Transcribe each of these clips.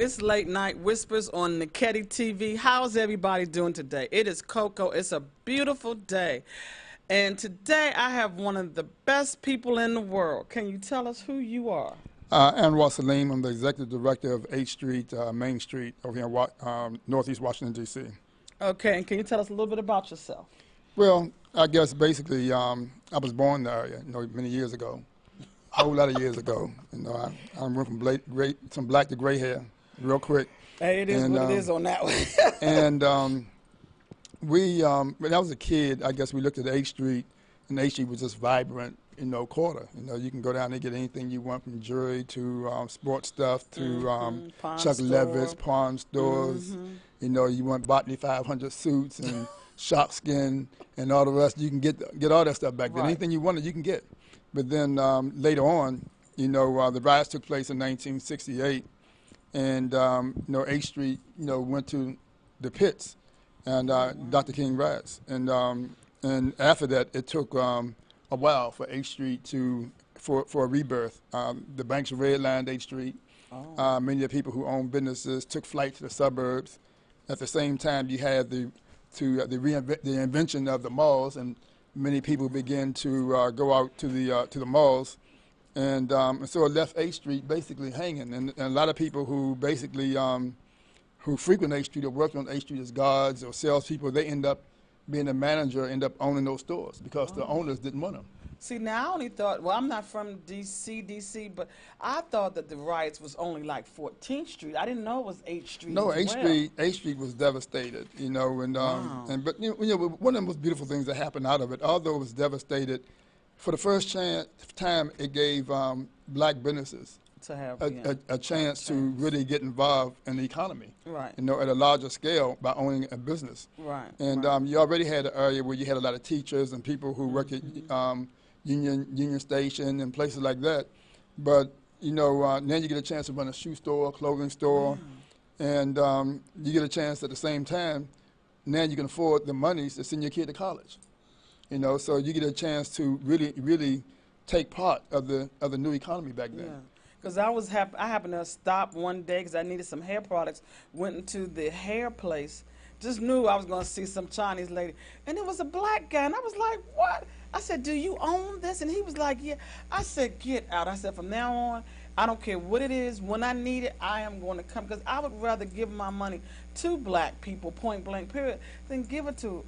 It's Late Night Whispers on Nekedie TV. How's everybody doing today? It is Coco. It's a beautiful day. And today I have one of the best people in the world. Can you tell us who you are? Anwar Salim. I'm the executive director of 8th Street, Main Street, over here in Northeast Washington, D.C. Okay, and can you tell us a little bit about yourself? Well, I guess basically I was born in the area, many years ago, a whole lot of years ago. I went from black to gray hair real quick. Hey, it is what it is on that one. And when I was a kid, I guess we looked at 8th Street, and 8th Street was just vibrant, quarter. You can go down there and get anything you want, from jewelry to sports stuff to Chuck Levitt's, pawn stores. You want Botany 500 suits and shark skin and all the rest. You can get all that stuff back then. Right. Anything you wanted, you can get. But then later on, the riots took place in 1968, and 8th Street, went to the pits, and Dr. King riots, and after that, it took a while for 8th Street for a rebirth. The banks redlined 8th Street. Many of the people who owned businesses took flight to the suburbs. At the same time, you had the invention of the malls, and many people began to go out to the malls, and so it left 8th Street basically hanging. And a lot of people who basically who frequent 8th Street or work on 8th Street as guards or salespeople, they end up being a manager, end up owning those stores because the owners didn't want them. See, now I only thought, well, I'm not from D.C., but I thought that the riots was only like 14th Street. I didn't know it was 8th Street. No, as 8th Street was devastated, but one of the most beautiful things that happened out of it, although it was devastated, for the first time it gave black businesses to have a chance to really get involved in the economy, right? At a larger scale by owning a business, right? And you already had an area where you had a lot of teachers and people who work at Union Station and places like that, but now you get a chance to run a shoe store, clothing store, and you get a chance at the same time. Now you can afford the monies to send your kid to college, so you get a chance to really take part of the new economy back then. Yeah. Because I happened to stop one day because I needed some hair products. Went into the hair place. Just knew I was going to see some Chinese lady. And it was a black guy. And I was like, what? I said, do you own this? And he was like, yeah. I said, get out. I said, from now on, I don't care what it is. When I need it, I am going to come. Because I would rather give my money to black people, point blank, period, than give it to,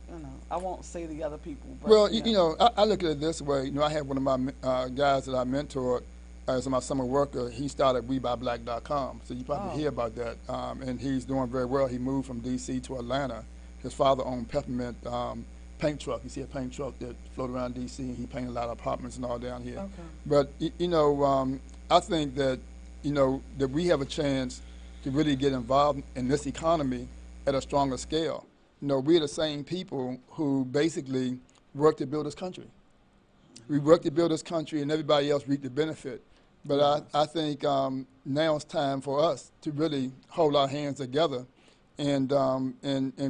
I won't say the other people. But, well, I look at it this way. I had one of my guys that I mentored as my summer worker. He started WeBuyBlack.com, so you probably hear about that. And he's doing very well. He moved from D.C. to Atlanta. His father owned Peppermint paint truck. You see a paint truck that float around D.C. and he painted a lot of apartments and all down here. Okay. But I think that that we have a chance to really get involved in this economy at a stronger scale. We're the same people who basically work to build this country. We work to build this country, and everybody else reap the benefit. But I think now it's time for us to really hold our hands together and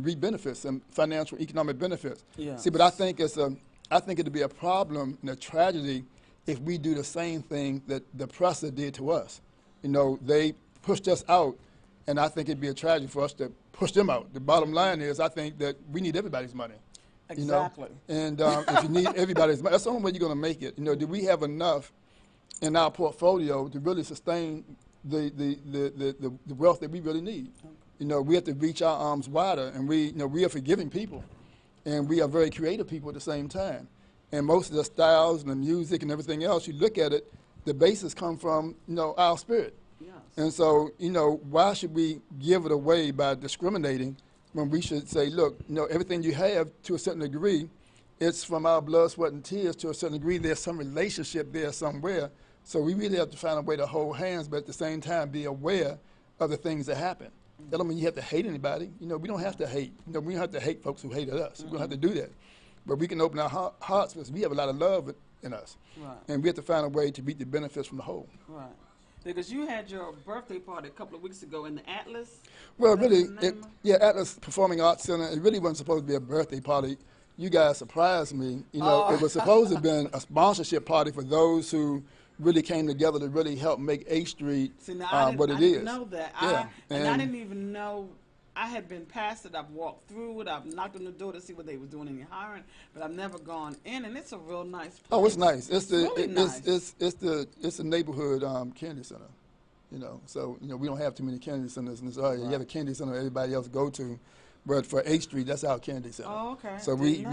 reap benefits and financial, economic benefits. Yes. See, but I think it'd be a problem and a tragedy if we do the same thing that the oppressor did to us. They pushed us out, and I think it'd be a tragedy for us to push them out. The bottom line is, I think that we need everybody's money. Exactly. And if you need everybody's money, that's the only way you're going to make it. Do we have enough in our portfolio to really sustain the wealth that we really need? We have to reach our arms wider, and we are forgiving people, and we are very creative people at the same time. And most of the styles and the music and everything else, you look at it, the basis come from our spirit. Yes. And so why should we give it away by discriminating, when we should say, look, everything you have, to a certain degree, it's from our blood, sweat, and tears. To a certain degree, there's some relationship there somewhere. So we really have to find a way to hold hands, but at the same time be aware of the things that happen. That don't mean you have to hate anybody. We don't have to hate. We don't have to hate folks who hated us. We don't have to do that. But we can open our hearts because we have a lot of love in us. Right. And we have to find a way to reap the benefits from the whole. Right. Because you had your birthday party a couple of weeks ago in the Atlas. Well, really, Atlas Performing Arts Center. It really wasn't supposed to be a birthday party. You guys surprised me. It was supposed to have been a sponsorship party for those who really came together to really help make 8th Street See, now I what didn't, it I is. didn't know that. Yeah, And I didn't even know. I had been past it. I've walked through it. I've knocked on the door to see what they was doing any hiring, but I've never gone in. And it's a real nice place. oh, it's nice. It's the really nice. it's the neighborhood Kennedy Center. You know, so we don't have too many Kennedy Centers in this area. You have a Kennedy Center everybody else go to, but for 8th Street, that's our Kennedy Center. Oh, okay. So we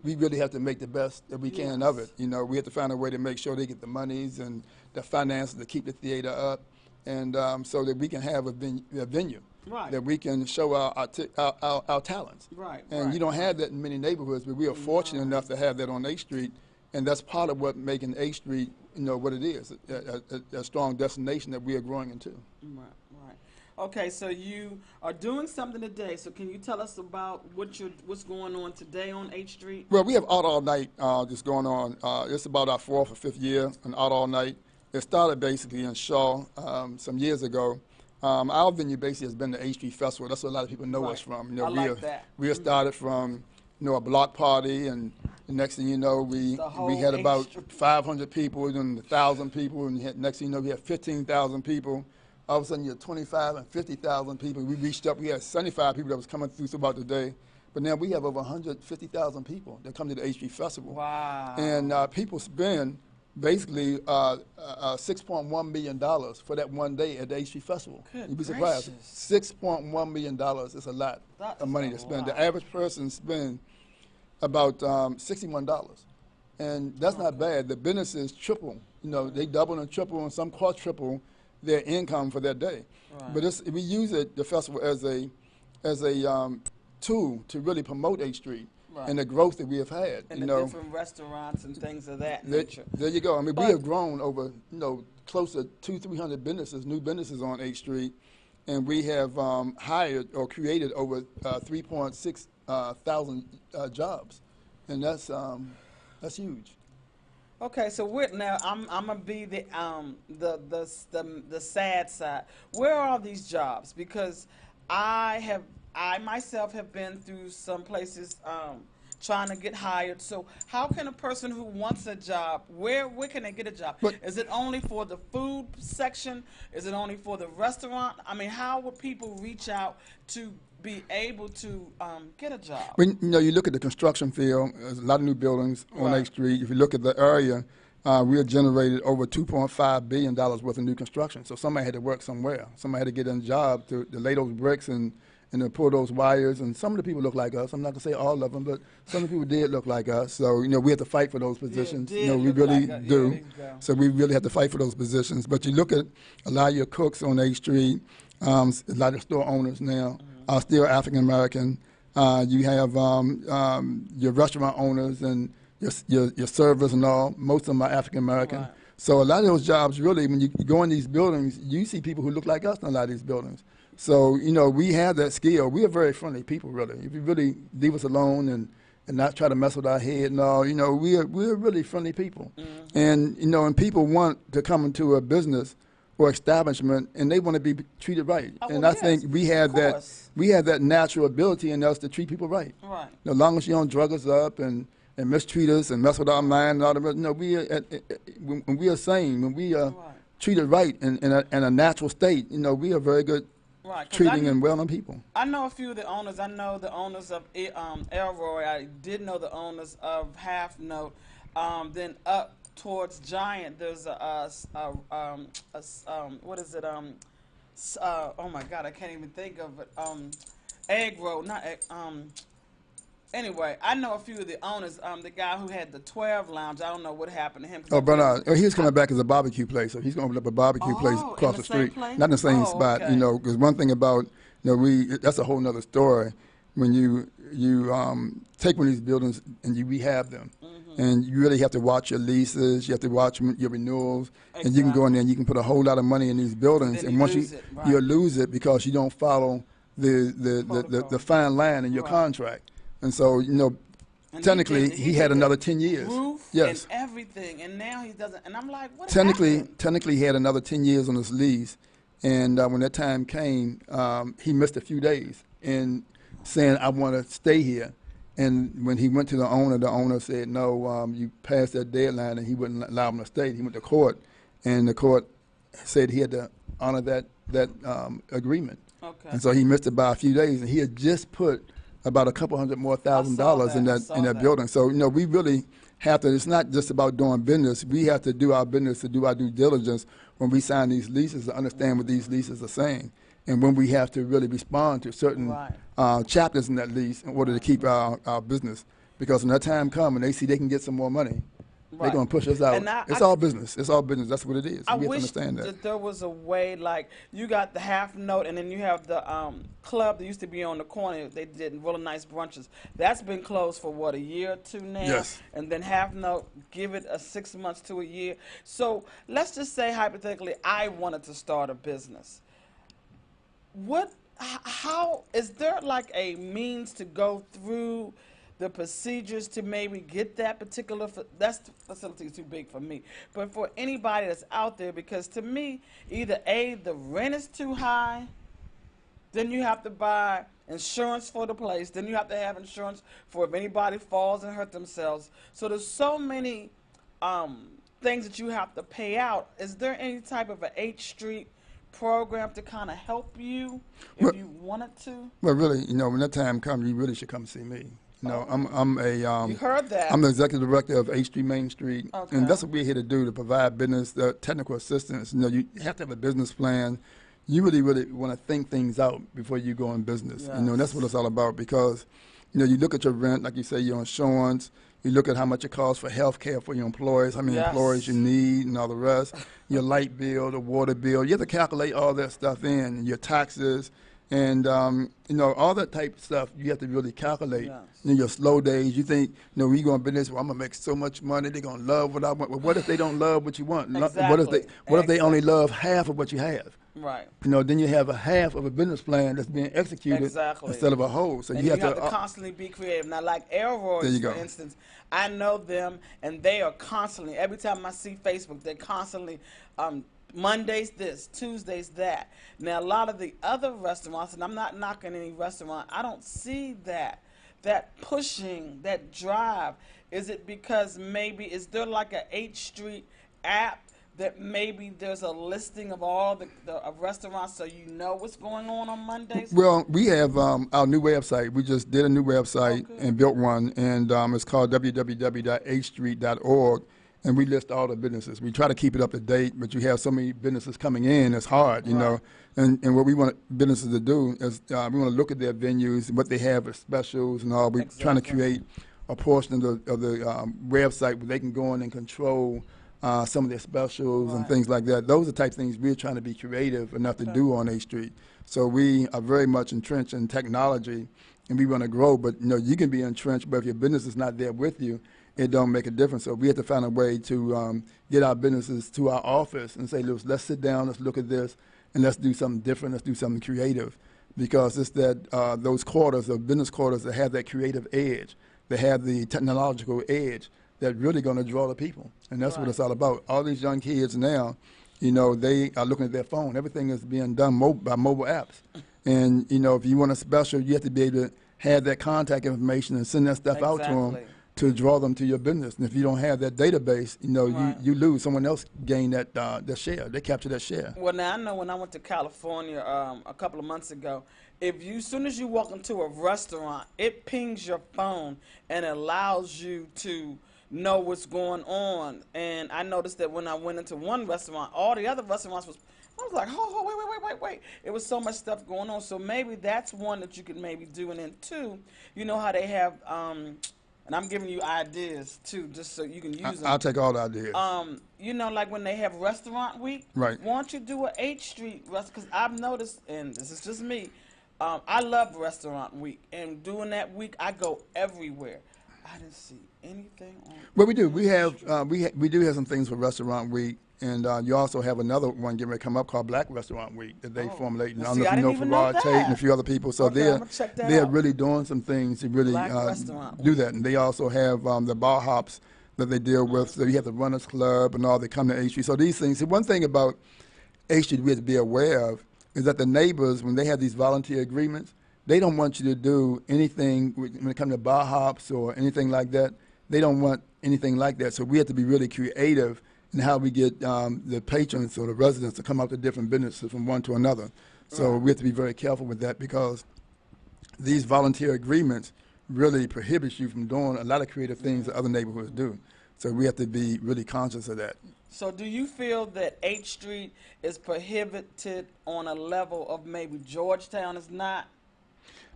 really have to make the best that we can of it. You know, we have to find a way to make sure they get the monies and the finances to keep the theater up, and so that we can have a venue. Right. That we can show our talents. Right. And you don't have that in many neighborhoods, but we are fortunate enough to have that on 8th Street, and that's part of what making 8th Street, what it is, a strong destination that we are growing into. Right. Okay, so you are doing something today. So can you tell us about what's going on today on 8th Street? Well, we have Art All Night just going on. It's about our 4th or 5th year, an Art All Night. It started basically in Shaw some years ago. Our venue basically has been the 8th Street Festival. That's what a lot of people know us from. I like that. We started from a block party, and the next thing you know, we had about 500 people and 1,000 people, and next thing you know, we had 15,000 people. All of a sudden, you had 25 and 50,000 people. We reached up. We had 75 people that was coming through throughout the day, but now we have over 150,000 people that come to the 8th Street Festival. Wow! And people spend basically $6.1 million for that one day at the 8th Street Festival. You'd be surprised. $6.1 million is a lot of money to spend. The average person spends about $61, and that's not bad. The businesses triple. They double and triple, and some quadruple their income for that day. Right. But we use the festival as a tool to really promote 8th Street. Right. And the growth that we have had. And the different restaurants and things of that nature. There you go. I mean, we have grown over, close to 200-300 businesses, new businesses on 8th Street, and we have hired or created over 3.6 thousand jobs, and that's huge. Okay, so now I'm gonna be the sad side. Where are these jobs? Because I myself have been through some places trying to get hired. So how can a person who wants a job, where can they get a job? Is it only for the food section? Is it only for the restaurant? I mean, how would people reach out to be able to get a job? When you look at the construction field, there's a lot of new buildings on 8th Street. If you look at the area, we have generated over $2.5 billion worth of new construction. So somebody had to work somewhere. Somebody had to get a job to lay those bricks and to pull those wires. And some of the people look like us. I'm not going to say all of them, but some of the people did look like us. So, we have to fight for those positions. We really do. So we really have to fight for those positions. But you look at a lot of your cooks on 8th Street, a lot of store owners now are still African American. You have your restaurant owners and your servers and all. Most of them are African American. Right. So a lot of those jobs, really, when you go in these buildings, you see people who look like us in a lot of these buildings. So we have that skill. We are very friendly people, really. If you really leave us alone and not try to mess with our head and all, we're really friendly people. Mm-hmm. And people want to come into a business or establishment, and they want to be treated right. Oh, and I think we have that natural ability in us to treat people right. Right. As long as you don't drug us up and mistreat us and mess with our mind and all the rest. When we are sane, when we are treated right in a natural state, we are very good treating and well-known people. I know a few of the owners. I know the owners of Elroy. I did know the owners of Half Note. Then up towards Giant, there's what is it? Oh my God, I can't even think of it. Egg Roll, not egg. Anyway, I know a few of the owners. The guy who had the 12 Lounge, I don't know what happened to him. Oh, Bernard, he's coming back as a barbecue place. So he's going to open up a barbecue place across the street. Place? Not in the same spot, okay. Because one thing about, that's a whole nother story. When you take one of these buildings and you rehab them, and you really have to watch your leases, you have to watch your renewals, and you can go in there and you can put a whole lot of money in these buildings, and once you'll lose it because you don't follow the fine line in your contract. And so, technically, he had another 10 years. Roof yes. And everything, and now he doesn't. And I'm like, what Technically, he had another 10 years on his lease, and when that time came, he missed a few days in saying, I want to stay here. And when he went to the owner said, no, you passed that deadline, and he wouldn't allow him to stay. He went to court, and the court said he had to honor that agreement. Okay. And so he missed it by a few days, and he had just put about a couple hundred more $1,000 in that building. So we really have to. It's not just about doing business. We have to do our business, to do our due diligence when we sign these leases, to understand what these leases are saying, and when we have to really respond to certain chapters in that lease in order to keep our business. Because when that time comes and they see they can get some more money, they're going to push us out. It's all business. It's all business. That's what it is. I we have wish to understand that there was a way, like you got the half note, and then you have the club that used to be on the corner. They did really nice brunches. That's been closed for what, a year or two now? Yes. And then half note, give it a 6 months to a year. So let's just say hypothetically, I wanted to start a business. How is there like a means to go through the procedures to maybe get that particular, that facility is too big for me, but for anybody that's out there, because to me, either A, the rent is too high, then you have to buy insurance for the place, then you have to have insurance for if anybody falls and hurt themselves. So there's so many things that you have to pay out. Is there any type of an H Street program to kind of help you if you wanted to? Well, really, when that time comes, you really should come see me. I'm a. You heard that. I'm the executive director of H Street Main Street, Okay. and that's what we're here to do, to provide business, technical assistance. You have to have a business plan. You really, really want to think things out before you go in business. Yes. And that's what it's all about, because you look at your rent, like you say, your insurance. You look at how much it costs for health care for your employees, how many employees you need, and all the rest. Your light bill, the water bill. You have to calculate all that stuff in, and your taxes. And, all that type of stuff you have to really calculate. Yes. Your slow days, you think, we go in business, well, I'm going to make so much money, they're going to love what I want. Well, what if they don't love what you want? Exactly. What if they only love half of what you have? Right. Then you have a half of a business plan that's being executed instead of a whole. So and you have to constantly be creative. Now, like Aeroids, for instance, I know them, and they are constantly, every time I see Facebook, they're constantly Mondays this, Tuesdays that. Now, a lot of the other restaurants, and I'm not knocking any restaurant, I don't see that pushing, that drive. Is it because maybe, is there like a H Street app that maybe there's a listing of all the restaurants so you know what's going on Mondays? Well, we have our new website. We just did a new website and built one, and it's called www.hstreet.org. And we list all the businesses. We try to keep it up to date, but you have so many businesses coming in, it's hard, you know. And what we want businesses to do is we want to look at their venues, what they have as specials and all. We're trying to create a portion of the website where they can go in and control some of their specials and things like that. Those are the type of things we're trying to be creative enough to do on A Street. So we are very much entrenched in technology, and we want to grow. But, you can be entrenched, but if your business is not there with you, it don't make a difference. So we have to find a way to get our businesses to our office and say, let's sit down, let's look at this, and let's do something different, let's do something creative. Because it's that those quarters, the business quarters that have that creative edge, that have the technological edge, that really going to draw the people. And that's what it's all about. All these young kids now, they are looking at their phone. Everything is being done by mobile apps. And, if you want a special, you have to be able to have that contact information and send that stuff out to them, to draw them to your business. And if you don't have that database, you lose. Someone else gain that share. They capture that share. Well, now I know when I went to California a couple of months ago, as soon as you walk into a restaurant, it pings your phone and allows you to know what's going on. And I noticed that when I went into one restaurant, all the other restaurants I was like, wait. It was so much stuff going on. So maybe that's one that you could maybe do. And then two, you know how they have and I'm giving you ideas, too, just so you can use them. I'll take all the ideas. Like when they have Restaurant Week, why don't you do an H Street restaurant? Because I've noticed, and this is just me, I love Restaurant Week. And during that week, I go everywhere. I didn't see anything on. Well, we do. We do have some things for Restaurant Week. And you also have another one getting ready to come up called Black Restaurant Week that they formulate. And I don't know if you know for Rod Tate and a few other people. So they're really doing some things to really do that. And they also have the bar hops that they deal with. So you have the Runners Club and all that come to H Street. So these things. See, one thing about H Street we have to be aware of is that the neighbors, when they have these volunteer agreements, they don't want you to do anything when it comes to bar hops or anything like that. They don't want anything like that. So we have to be really creative and how we get the patrons or the residents to come out to different businesses from one to another. So Right. we have to be very careful with that because these volunteer agreements really prohibits you from doing a lot of creative things that other neighborhoods do. So we have to be really conscious of that. So do you feel that 8th Street is prohibited on a level of maybe Georgetown is not?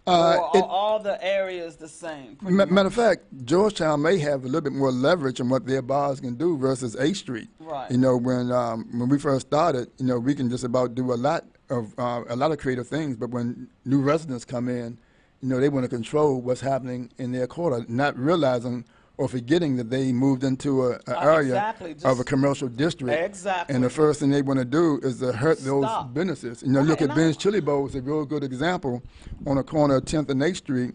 Or are It, all the areas the same? pretty much? matter of fact, Georgetown may have a little bit more leverage on what their bars can do versus 8th Street. Right. You know, when we first started, you know, we can just about do a lot of creative things. But when new residents come in, you know, they want to control what's happening in their quarter, not realizing or forgetting that they moved into an area Exactly, of a just- commercial district. Exactly. And the first thing they want to do is to hurt those Stop. businesses. You know, Right, look at and Ben's Chili Bowl is a real good example on the corner of 10th and 8th Street,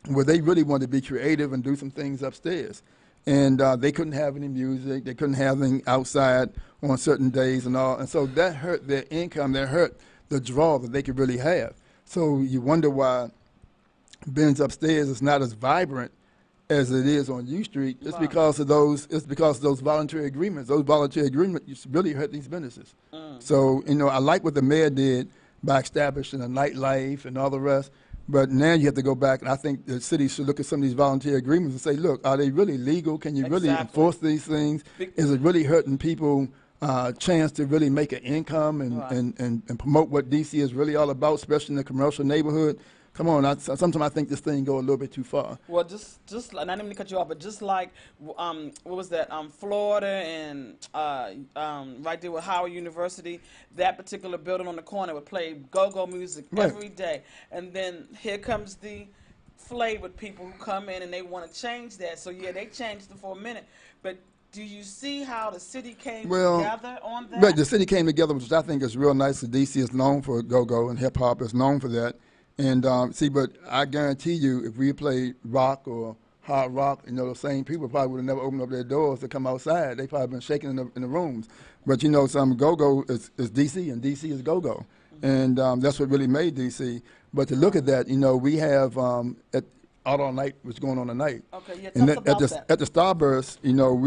where they really wanted to be creative and do some things upstairs. And they couldn't have any music, they couldn't have anything outside on certain days and all. And so that hurt their income, that hurt the draw that they could really have. So you wonder why Ben's upstairs is not as vibrant as it is on U Street. It's Right. because of those. It's because of those voluntary agreements. Those voluntary agreements really hurt these businesses. So you know, I like what the mayor did by establishing a nightlife and all the rest. But now you have to go back, and I think the city should look at some of these volunteer agreements and say, look, are they really legal? Can you really Exactly. enforce these things? Be- Is it really hurting people chance to really make an income and, Right. and promote what DC is really all about, especially in the commercial neighborhood? Come on, sometimes I think this thing go a little bit too far. Well, just like, not even to cut you off, but just like, what was that? Florida and right there with Howard University, that particular building on the corner would play go-go music Right. every day, and then here comes the flavored people who come in and they want to change that. So yeah, they changed it for a minute, but do you see how the city came Well, together on that? Right, the city came together, which I think is real nice. The DC is known for go-go, and hip-hop is known for that. And see, but I guarantee you, if we played rock or hard rock, you know, the same people probably would have never opened up their doors to come outside. They probably been shaking in the rooms. But you know, some go-go is DC, and DC is go-go, and that's what really made DC. But to look at that, you know, we have at Out All Night, what's going on tonight. Okay, yeah, And tell us about that. at the Starburst, you know,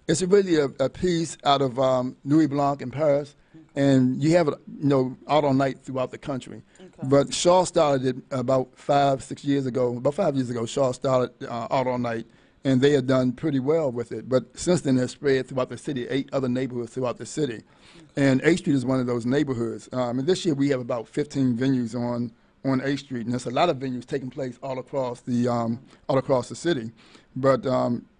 it's really a piece out of Louis Blanc in Paris, and you have it, you know, out all night throughout the country. Okay. But Shaw started it about 5 years ago. About 5 years ago, Shaw started out all night, and they had done pretty well with it. But since then, it's spread throughout the city, 8 other neighborhoods throughout the city, and 8th Street is one of those neighborhoods. And this year, we have about 15 venues on 8th Street, and there's a lot of venues taking place all across the city. But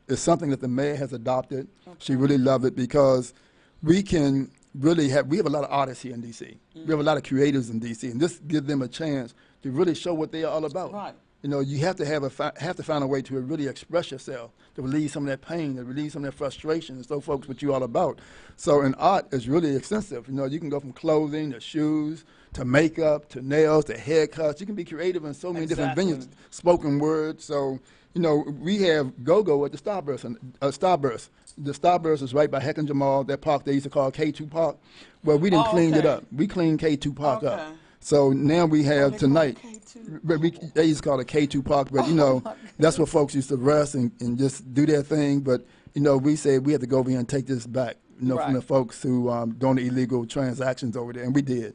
it's something that the mayor has adopted. She really loved it because we can really we have a lot of artists here in DC. We have a lot of creators in DC, and this gives them a chance to really show what they are all about. Right. You know, you have to find a way to really express yourself, to relieve some of that pain, to relieve some of that frustration, and so folks what you all about. So, and art is really extensive. You know, you can go from clothing to shoes to makeup to nails to haircuts. You can be creative in so many different Exactly. venues. Spoken word. So, you know, we have go-go at the Starburst. Starburst. The Starburst is right by Heck and Jamal, that park they used to call K2 Park. Well, we didn't clean it okay. up. We cleaned K2 Park Okay. up. So now we have they call it tonight. K2 But they used to call it K2 Park, but you know, my that's where folks used to rest and just do their thing. But you know, we said we had to go over here and take this back, you know, from the Right. folks who doing the illegal transactions over there, and we did.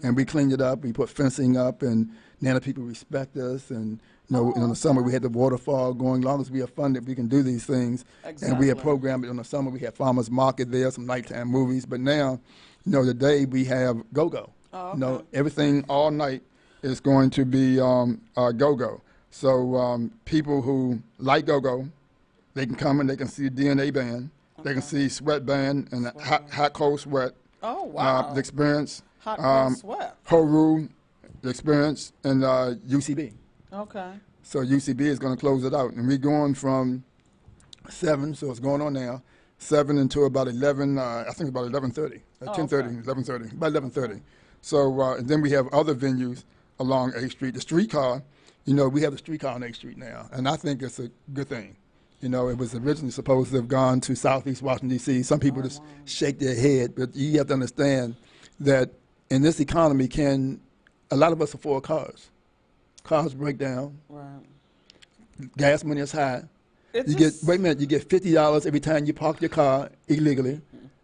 And we cleaned it up. We put fencing up, and now the people respect us. And you know, in the summer we had the waterfall going. As long as we are funded, we can do these things. And we have Exactly. programmed it in the summer. We had farmers market there, some nighttime movies. But now, you know, today we have go-go. Oh, You know, okay. everything all night is going to be go-go. So people who like go-go, they can come and they can see DNA Band. They can see Sweat Band and hot Cold Sweat. Oh wow. The Experience. Hot cold sweat. Horu, The Experience, and UCB. Okay. So UCB is going to close it out. And we're going from 7, so it's going on now, 7 until about 11, I think about 11:30, Oh, 10:30, okay. 11:30, about 11:30. So, and then we have other venues along 8th Street. The streetcar, you know, we have the streetcar on 8th Street now, and I think it's a good thing. You know, it was originally supposed to have gone to Southeast Washington, D.C. Some people just shake their head, but you have to understand that in this economy, a lot of us afford cars. Cars break down, Right. gas money is high. It You get, just wait a minute, you get $50 every time you park your car illegally.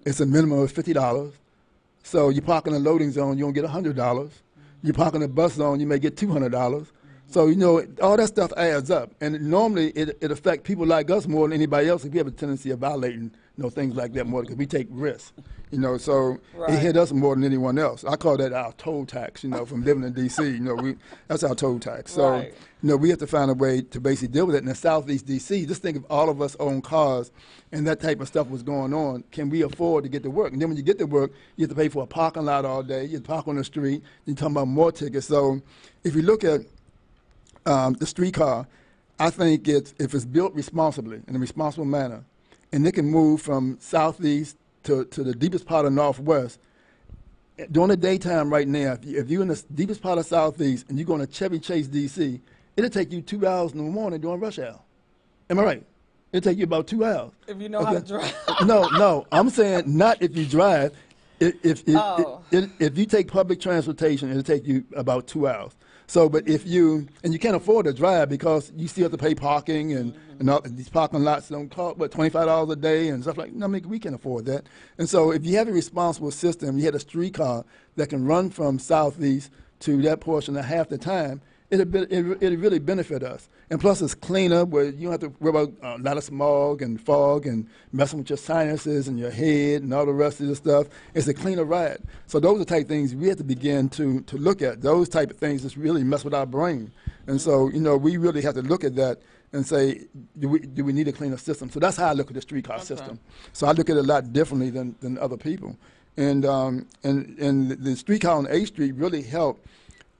It's a minimum of $50. So you park in a loading zone, you don't get $100. You park in a bus zone, you may get $200. So, you know, all that stuff adds up. And normally it affects people like us more than anybody else if we have a tendency of violating, you know, things like that more because we take risks. You know, so it Right. hit us more than anyone else. I call that our toll tax, you know, from living in D.C. You know, that's our toll tax. So, Right. you know, we have to find a way to basically deal with it. And in Southeast D.C., just think if all of us own cars and that type of stuff was going on, can we afford to get to work? And then when you get to work, you have to pay for a parking lot all day. You park on the street. You're talking about more tickets. So if you look at the streetcar, I think if it's built responsibly, in a responsible manner, and it can move from Southeast to the deepest part of Northwest, during the daytime right now, if you're in the deepest part of Southeast and you're going to Chevy Chase, D.C., it'll take you 2 hours in the morning during rush hour. Am I right? It'll take you about 2 hours. if you know how to drive. No, I'm saying not if you drive. Oh. If you take public transportation, it'll take you about 2 hours. So, but if you, and you can't afford to drive because you still have to pay parking and all, these parking lots don't cost, what, $25 a day and stuff like that. No, I mean, we can't afford that. And so if you have a responsible system, you had a streetcar that can run from Southeast to that portion at half the time, it'll really benefit us. And plus it's cleaner where you don't have to worry about a lot of smog and fog and messing with your sinuses and your head and all the rest of the stuff. It's a cleaner ride. So those are the type of things we have to begin to look at. Those type of things that really mess with our brain. And so, you know, we really have to look at that and say, do we need a cleaner system? So that's how I look at the streetcar system. So I look at it a lot differently than other people. And the streetcar on A Street really helped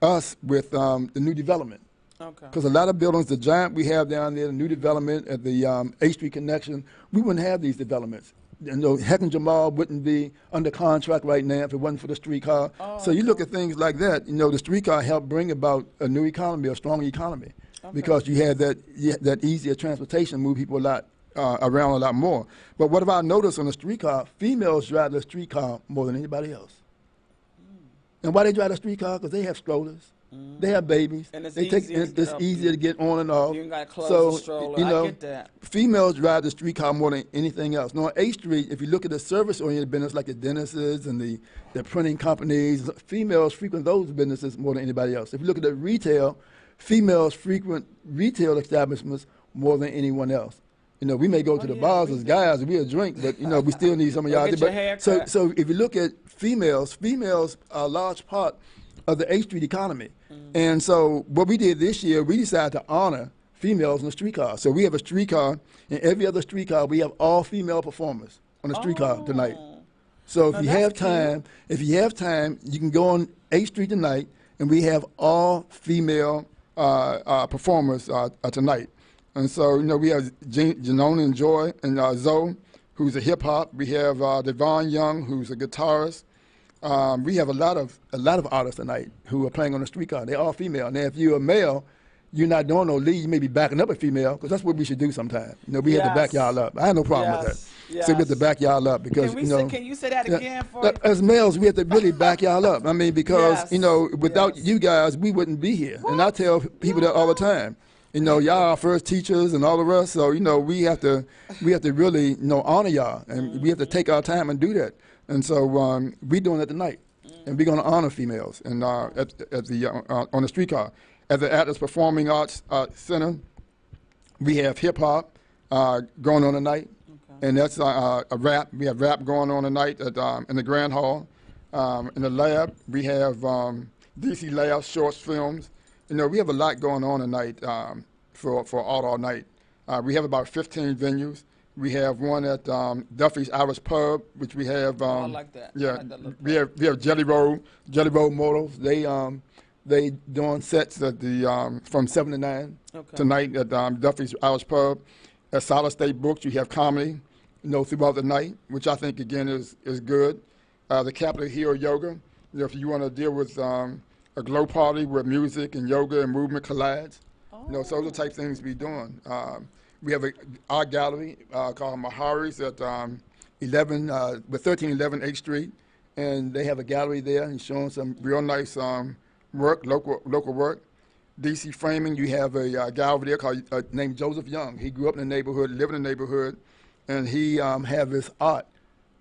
us with the new development. Okay. Because a lot of buildings, the giant we have down there, the new development at the A Street connection, we wouldn't have these developments. You know, Heckinger Mall wouldn't be under contract right now if it wasn't for the streetcar. So you look at things like that, you know, the streetcar helped bring about a new economy, a strong economy, because you had that easier transportation, move people a lot around a lot more. But what have I noticed on the streetcar? Females drive the streetcar more than anybody else. And why they drive the streetcar? Because they have strollers. They have babies. And it's it's easier to get on and off. You ain't got to close So, the stroller. you know, I get that. females drive the streetcar more than anything else. Now, on A Street, if you look at the service-oriented business like the dentists and the printing companies, females frequent those businesses more than anybody else. If you look at the retail, females frequent retail establishments more than anyone else. You know, we may go to the bars as guys and we'll drink, but, you know, we still need some of y'all. Get your hair cut. So if you look at females are a large part of the A Street economy. And so what we did this year, we decided to honor females in the streetcar. So we have a streetcar, and every other streetcar, we have all female performers on the streetcar tonight. So if you have time, you can go on A Street tonight, and we have all female performers tonight. And so, you know, we have Janone and Joy and Zoe, who's a hip hop. We have Devon Young, who's a guitarist. We have a lot of artists tonight who are playing on the streetcar. They're all female. Now, if you're a male, you're not doing no lead. You may be backing up a female, because that's what we should do sometimes. You know, we have to back y'all up. I have no problem with that. Yes. So we have to back y'all up because, Can you say that again for me? as males, we have to really back y'all up. I mean, because, you know, without you guys, we wouldn't be here. And I tell people that all the time. You know, y'all are our first teachers and all the rest. So, you know, we have to really, you know, honor y'all, and we have to take our time and do that. And so we're doing that tonight, and we're going to honor females and on the streetcar. At the Atlas Performing Arts Center, we have hip hop going on tonight, and that's a rap. We have rap going on tonight at in the Grand Hall. In the lab, we have DC Labs, shorts, films. You know, we have a lot going on tonight for all night. We have about 15 venues. We have one at Duffy's Irish Pub, which we have. I like that. Yeah, I like that look. we have Jelly Roll Motors. They doing sets at the from 7 to 9 tonight at Duffy's Irish Pub. At Solid State Books, you have comedy, you know, throughout the night, which I think again is good. The Capitol Hill Yoga. You know, if you want to deal with a glow party where music and yoga and movement collides, you know, so those are the type of things we're doing. We have art gallery called Mahari's at 1311 8th Street, and they have a gallery there and showing some real nice work, local work. DC framing, you have a guy over there called named Joseph Young. He grew up in the neighborhood, lived in the neighborhood, and he have his art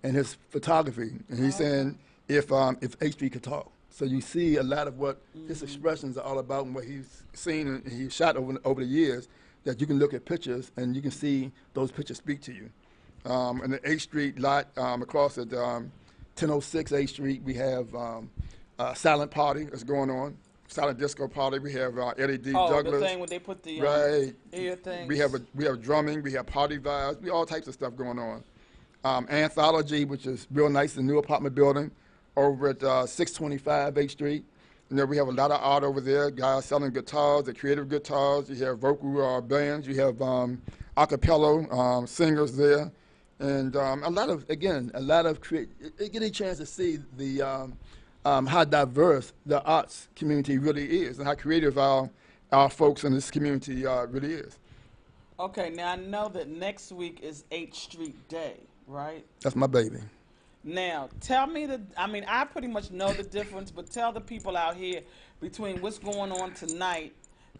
and his photography. And he's saying if H Street could talk. So you see a lot of what his expressions are all about and what he's seen and he's shot over the years, that you can look at pictures and you can see those pictures speak to you. In the H Street lot across at 1006 H Street, we have a silent party that's going on. Silent disco party. We have Eddie D. Douglas. The thing where they put the right. ear things. We have drumming. We have party vibes. We all types of stuff going on. Anthology, which is real nice, the new apartment building over at 625 H Street. You know, we have a lot of art over there. Guys selling guitars, the creative guitars. You have vocal bands. You have a cappella singers there, and a lot of get a chance to see the how diverse the arts community really is and how creative our folks in this community really is. Okay, now I know that next week is H Street Day, right? That's my baby. Now, tell me I pretty much know the difference, but tell the people out here between what's going on tonight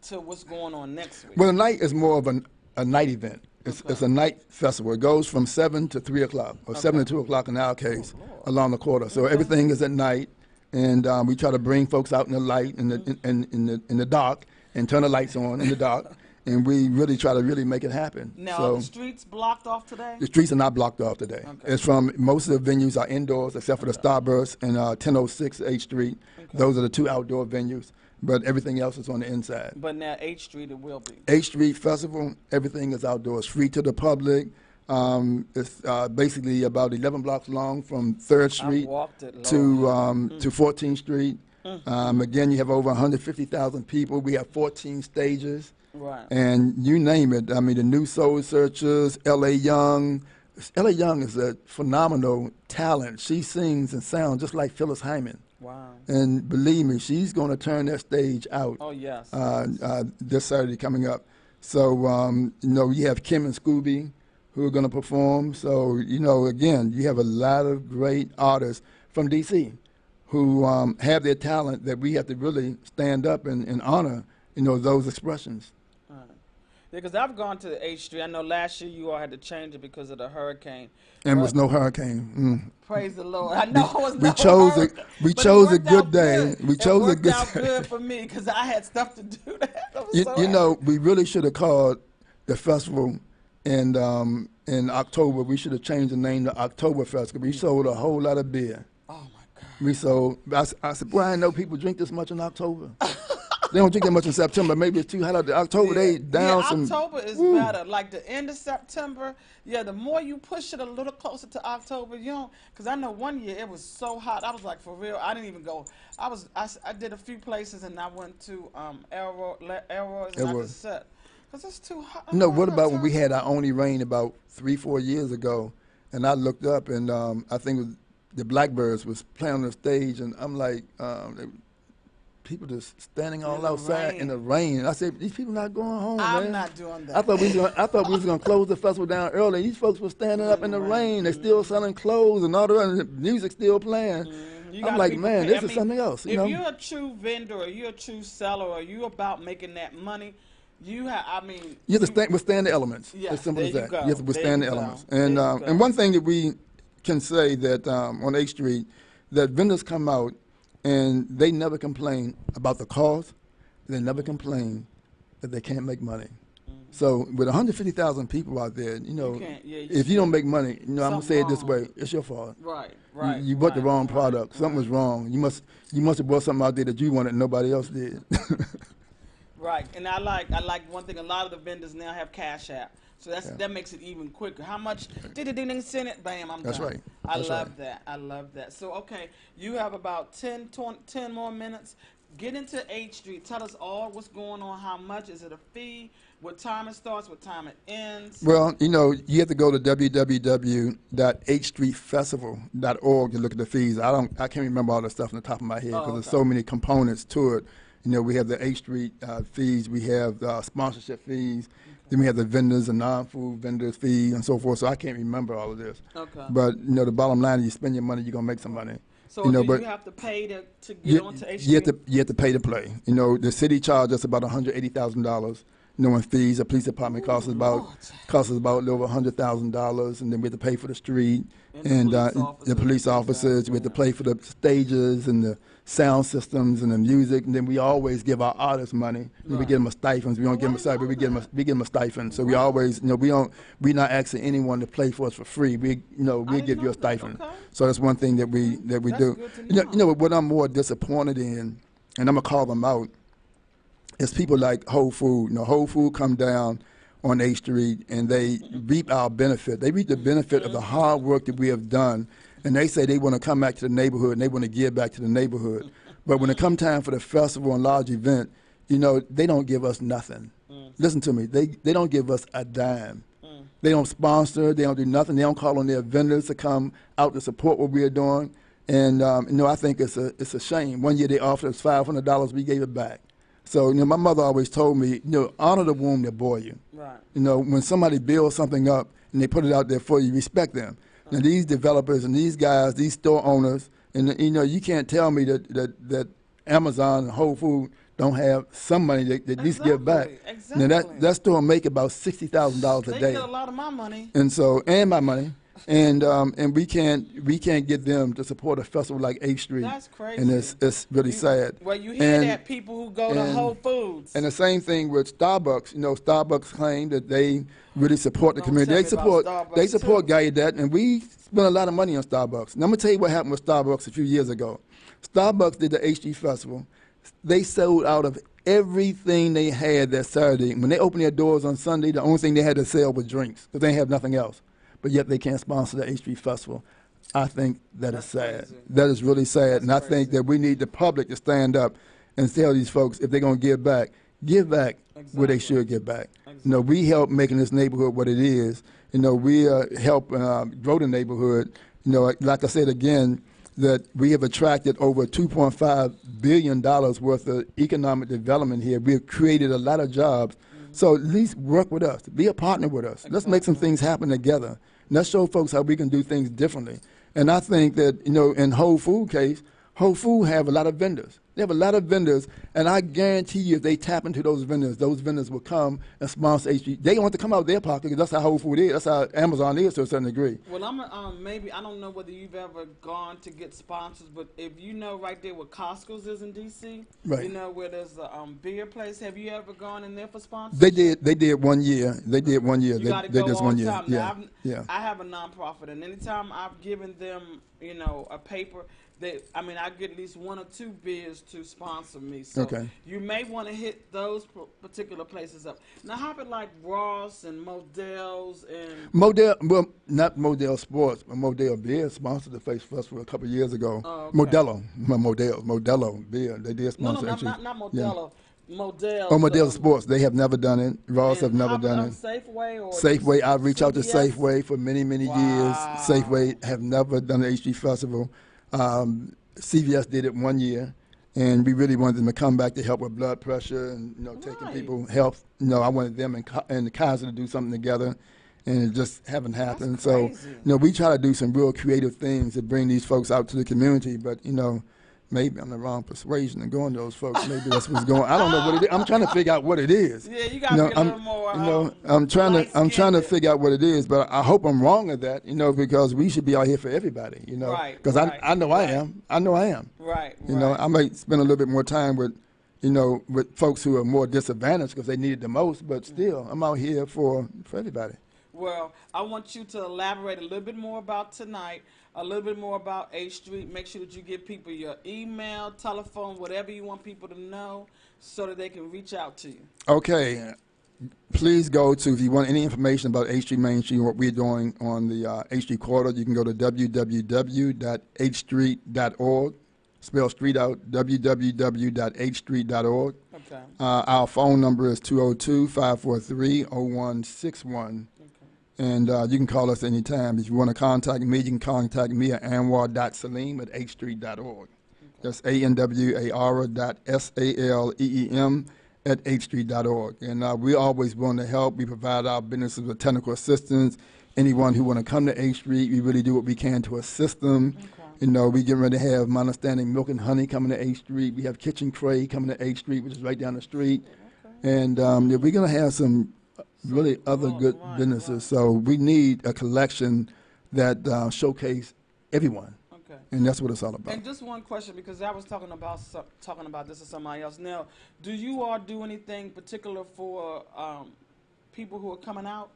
to what's going on next week. Well, the night is more of a night event. It's a night festival. It goes from 7 to 3 o'clock, or 7 to 2 o'clock in our case, along the quarter. So everything is at night. And we try to bring folks out in the light, in the dark, and turn the lights on in the dark, and we really try to make it happen. Now, are the streets blocked off today? The streets are not blocked off today. Okay. It's from most of the venues are indoors, except for the Starburst and 1006 H Street. Okay. Those are the two outdoor venues, but everything else is on the inside. But now H Street it will be. H Street Festival, everything is outdoors, free to the public. It's basically about 11 blocks long from 3rd Street to 14th Street. Again, you have over 150,000 people. We have 14 stages. Right. And you name it. I mean, the New Soul Searchers, L.A. Young. L.A. Young is a phenomenal talent. She sings and sounds just like Phyllis Hyman. Wow. And believe me, she's going to turn that stage out. Oh, yes. This Saturday coming up. So, you have Kim and Scooby who are going to perform. So, again, you have a lot of great artists from D.C. who have their talent that we have to really stand up and honor, those expressions. Yeah, because I've gone to H Street. I know last year you all had to change it because of the hurricane. And was no hurricane. Praise the Lord. I know it was we chose hurricane. We chose a good day. We chose a good day. It worked out good for me because I had stuff to do. We really should have called the festival in October. We should have changed the name to Oktoberfest because we sold a whole lot of beer. Oh, my God. We sold, I said, boy, I didn't know people drink this much in October. They don't drink that much in September. Maybe it's too hot out there. October, they down some. October is better. Like the end of September, the more you push it a little closer to October, because I know one year it was so hot. I was like, for real, I didn't even go. I did a few places and I went to Elroy's and I just sat. Because it's too hot. What about when we had our only rain about 3-4 years ago, and I looked up and I think the Blackbirds was playing on the stage, and I'm like, people just standing all outside in the rain. I said, these people not going home, man. I'm not doing that. I thought we was gonna close the festival down early. These folks were standing up in the rain. They still selling clothes and all the other music still playing. I'm like, man, this is something else. If you're a true vendor or you're a true seller or you're about making that money, you have to withstand the elements. Yeah, as simple as that. You have to withstand the elements. And one thing that we can say that on H Street, that vendors come out and they never complain about the cost. They never complain that they can't make money. So with 150,000 people out there, if you don't make money, I'm gonna say it this way: it's your fault. Right. You bought the wrong product. Something was wrong. You must have bought something out there that you wanted and nobody else did. Right, and I like one thing. A lot of the vendors now have Cash App, so that makes it even quicker. How much did it send it? Bam, I'm done. That's right. I love that. So okay, you have about 10 more minutes. Get into H Street. Tell us all what's going on. How much is it? A fee? What time it starts? What time it ends? Well, you have to go to www.hstreetfestival.org to look at the fees. I can't remember all the stuff on the top of my head because there's so many components to it. We have the H Street fees, we have sponsorship fees, then we have the vendors and non-food vendors fee and so forth. So I can't remember all of this. Okay. But the bottom line is, you spend your money, you're gonna make some money. So You know, do but you have to pay to get you, onto H you have Street? to you have to pay to play. You know, the city charges us about $180,000. You know, in fees. The police department Ooh, Lord. costs us about a little over $100,000, and then we have to pay for the street And the police the officers police and things like officers. We have to that. pay for the stages and the sound systems and the music, and then we always give our artists money. We Right. give them a stipend. We don't give them a I stipend. didn't know We give them a stipend. So we Wow. always, you know, we're not asking anyone to play for us for free. We didn't give you know a that. stipend. Okay. So that's one thing that we That's do. good to You know know. what I'm more disappointed in, and I'm gonna call them out. It's people like Whole Food. You know, Whole Food come down on A Street and they reap our benefit. They reap the benefit of the hard work that we have done, and they say they want to come back to the neighborhood and they want to give back to the neighborhood. But when it come time for the festival and large event, you know, they don't give us nothing. Listen to me. They don't give us a dime. They don't sponsor. They don't do nothing. They don't call on their vendors to come out to support what we are doing. And you know, I think it's a shame. One year they offered us $500. We gave it back. So, you know, my mother always told me, you know, honor the womb that bore you. Right. You know, when somebody builds something up and they put it out there for you, respect them. Now, these developers and these guys, these store owners, and, you know, you can't tell me that Amazon and Whole Food don't have some money that at least give back. Exactly. Now, that store make about $60,000 a They day. get a lot of my money. And so, and my money. And we can't get them to support a festival like 8th Street. That's crazy. And it's really sad. Well, you hear And- that people who go to and- Whole Foods. And the same thing with Starbucks. You know, Starbucks claim that they really support the Don't community. tell me about They Starbucks, support too. Gallaudet, and we spend a lot of money on Starbucks. And I'm gonna tell you what happened with Starbucks a few years ago. Starbucks did the HD Festival. They sold out of everything they had that Saturday. When they opened their doors on Sunday, the only thing they had to sell was drinks because they have nothing else. But yet they can't sponsor the HD Festival. I think That's is sad. crazy. That is really sad. And I think crazy. that we need the public to stand up and tell these folks if they're going to give back where they Exactly. should give back. You know, we help making this neighborhood what it is. You know, we help grow the neighborhood. You know, like I said again, that we have attracted over $2.5 billion worth of economic development here. We have created a lot of jobs. So at least work with us. Be a partner with us. Let's make some things happen together. And let's show folks how we can do things differently. And I think that, you know, in Whole Food case, Whole Food have a lot of vendors. They have a lot of vendors, and I guarantee you if they tap into those vendors will come and sponsor HG. They don't have to come out of their pocket because that's how Whole Food is. That's how Amazon is to a certain degree. Well, I'm maybe I don't know whether you've ever gone to get sponsors, but if you know right there where Costco's is in DC, Right. you know where there's a beer place. Have you ever gone in there for sponsors? They did 1 year. They did 1 year. You got to They go just all 1 the year. time. Yeah. Now, Yeah. I have a nonprofit, and anytime I've given them, you know, a paper, I get at least 1 or 2 beers to sponsor me. So Okay. you may want to hit those particular places up. Now, how about like Ross and Modell's and Modell, well, not Modell Sports, but Modell Beer sponsored the Face Festival a couple of years ago. Oh, okay. Modelo Beer. They did no, sponsor. actually. not Yeah. Modelo. Modell's. Oh, Modell Sports. They have never done it. Ross have and never how done about, it. Safeway or Safeway, I've reached out to CVS? Safeway for many, many Wow. years. Safeway have never done the HG Festival. CVS did it 1 year, and we really wanted them to come back to help with blood pressure and, you know, taking Right. people health. You know, I wanted them and the Kaiser to do something together, and it just haven't happened. That's So, crazy. you know, we try to do some real creative things to bring these folks out to the community, but, you know, maybe I'm the wrong persuasion and going to those folks. Maybe that's what's going. I don't know what it is. I'm trying to figure out what it is. Yeah, you gotta be a little more. I'm trying to light-skinned. figure out what it is, but I hope I'm wrong at that. You know, because we should be out here for everybody. You know, Right, because right, I know I right. am. I know I am. Right. You know, right. I might spend a little bit more time with, you know, with folks who are more disadvantaged because they need it the most. But still, I'm out here for everybody. Well, I want you to elaborate a little bit more about tonight, a little bit more about 8th Street. Make sure that you give people your email, telephone, whatever you want people to know so that they can reach out to you. Okay. Please go to, if you want any information about 8th Street, Main Street, what we're doing on the 8th Street corridor, you can go to www.8thstreet.org. Spell street out, www.8thstreet.org. Okay. Our phone number is 202-543-0161. And you can call us anytime. If you want to contact me, you can contact me at anwar.salim@8thstreet.org. That's anwar.SALEEM@8thstreet.org. And we always want to help. We provide our businesses with technical assistance. Anyone who want to come to 8th Street, we really do what we can to assist them. You know, we getting ready to have, my understanding, Milk and Honey coming to 8th Street. We have Kitchen Cray coming to 8th Street, which is right down the street. Okay. And yeah, we're going to have some really other good right, businesses. right. So we need a collection that showcase everyone. Okay. And that's what it's all about. And just one question, because I was talking about this to somebody else. Now, do you all do anything particular for people who are coming out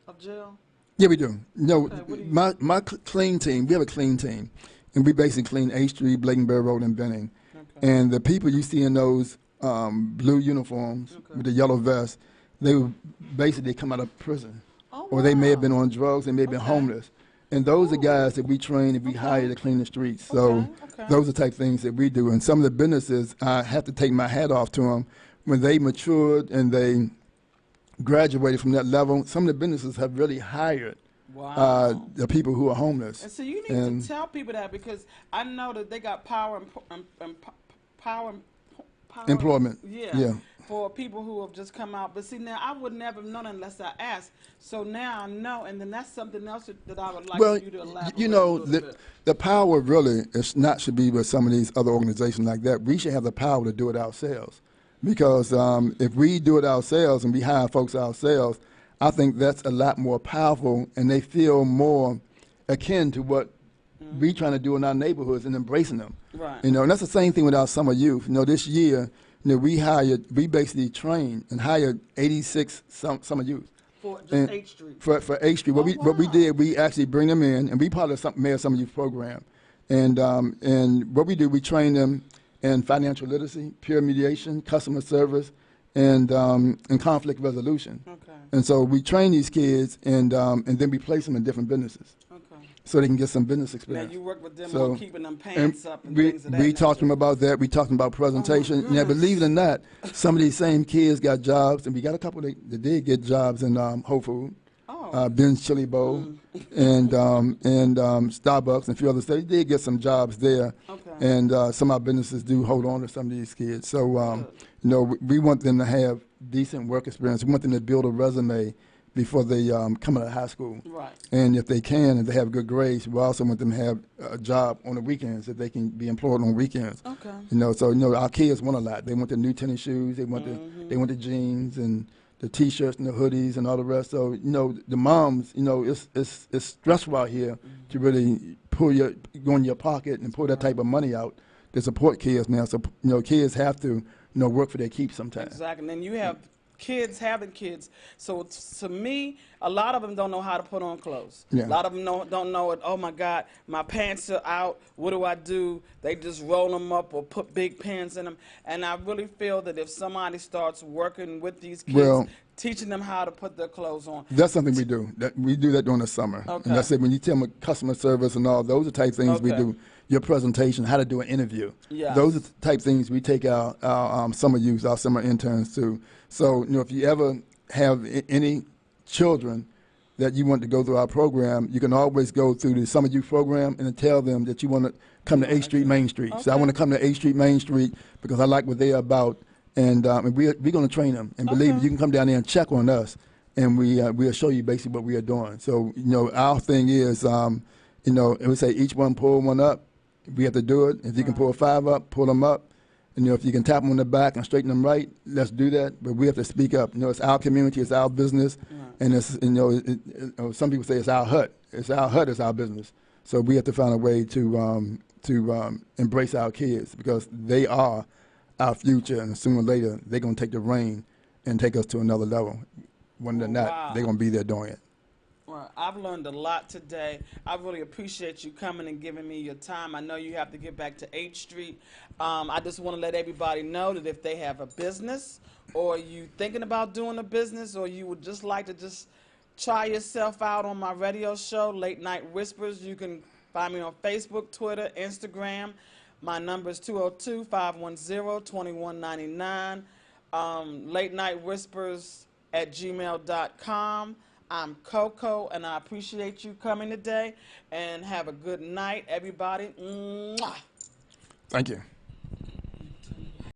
of jail? Yeah, we do. No, Okay, what do you- my clean team, we have a clean team. And we basically clean 8th Street, Blakenberry Road, and Benning. Okay. And the people you see in those blue uniforms Okay. with the yellow vest, they would basically come out of prison. Oh, Or they may have wow. been on drugs, they may have been Okay. homeless. And those are Ooh. guys that we train and we Okay. hire to clean the streets. So Okay. those are the type of things that we do. And some of the businesses, I have to take my hat off to them. When they matured and they graduated from that level, some of the businesses have really hired Wow. the people who are homeless. And so you need and- to tell people that, because I know that they got power power Employment. Yeah. Yeah. For people who have just come out. But see, now I would never have known unless I asked. So now I know, and then that's something else that I would like Well, for you to elaborate you a know, little the, bit. the power really is not should be with some of these other organizations like that. We should have the power to do it ourselves. Because if we do it ourselves and we hire folks ourselves, I think that's a lot more powerful, and they feel more akin to what we trying to do in our neighborhoods and embracing them. Right. You know, and that's the same thing with our summer youth. You know, this year, you know, we basically trained and hired 86 summer youth. For just And 8th Street. For 8th Street. What we wow. did, we actually bring them in, and we part of the Mayor Summer Youth Program. And what we do, we train them in financial literacy, peer mediation, customer service, and conflict resolution. Okay. And so we train these kids, and then we place them in different businesses Okay. so they can get some business Now experience. you work with them So- on keeping them pants up and we things of that we talked to nature. them about that. We talked to them about presentation. Now, goodness. believe it or not, some of these same kids got jobs, and we got a couple that did get jobs in Whole Food, Oh. Ben's Chili Bowl, and Starbucks, and a few others. They did get some jobs there, Okay. and some of our businesses do hold on to some of these kids. So, you know, we want them to have decent work experience. We want them to build a resume before they come out of high school. Right. And if they can, and they have good grades, we also want them to have a job on the weekends, if they can be employed on weekends. Okay. You know, so, you know, our kids want a lot. They want the new tennis shoes, they want they want the jeans and the T-shirts and the hoodies and all the rest. So, you know, the moms, you know, it's stressful out here to really go in your pocket and pull that type of money out to support kids now. So, you know, kids have to, you know, work for their keep sometimes. Exactly. And then you have kids having kids. So to me, a lot of them don't know how to put on clothes. Yeah. A lot of them don't know it. Oh my God, my pants are out. What do I do? They just roll them up or put big pins in them. And I really feel that if somebody starts working with these kids, Well, teaching them how to put their clothes on. That's something we do. We do that during the summer. Okay. And that's it. When you tell them customer service and all, those are type things we Okay. do. Your presentation, how to do an interview. Yes. Those are the type things we take our summer youth, our summer interns to. So, you know, if you ever have any children that you want to go through our program, you can always go through the summer youth program and tell them that you want to come to 8th Street, Main Street. So I Okay. want to come to 8th Street, Main Street because I like what they're about. And we're going to train them. And believe me, Okay. you can come down there and check on us, and we'll show you basically what we are doing. So, you know, our thing is, you know, we say each one pull one up. We have to do it. If you can pull 5 up, pull them up. And, you know, if you can tap them on the back and straighten them right, let's do that. But we have to speak up. You know, it's our community, it's our business, and it's, you know, some people say it's our hut. It's our hut, it's our business. So we have to find a way to embrace our kids because they are our future, and sooner or later they're going to take the reign and take us to another level. When they're not, Wow. they're going to be there doing it. Well, I've learned a lot today. I really appreciate you coming and giving me your time. I know you have to get back to 8th Street. I just want to let everybody know that if they have a business or you thinking about doing a business or you would just like to just try yourself out on my radio show, Late Night Whispers, you can find me on Facebook, Twitter, Instagram. My number is 202-510-2199. Late Night Whispers @gmail.com. I'm Coco, and I appreciate you coming today. And have a good night, everybody. Mwah. Thank you.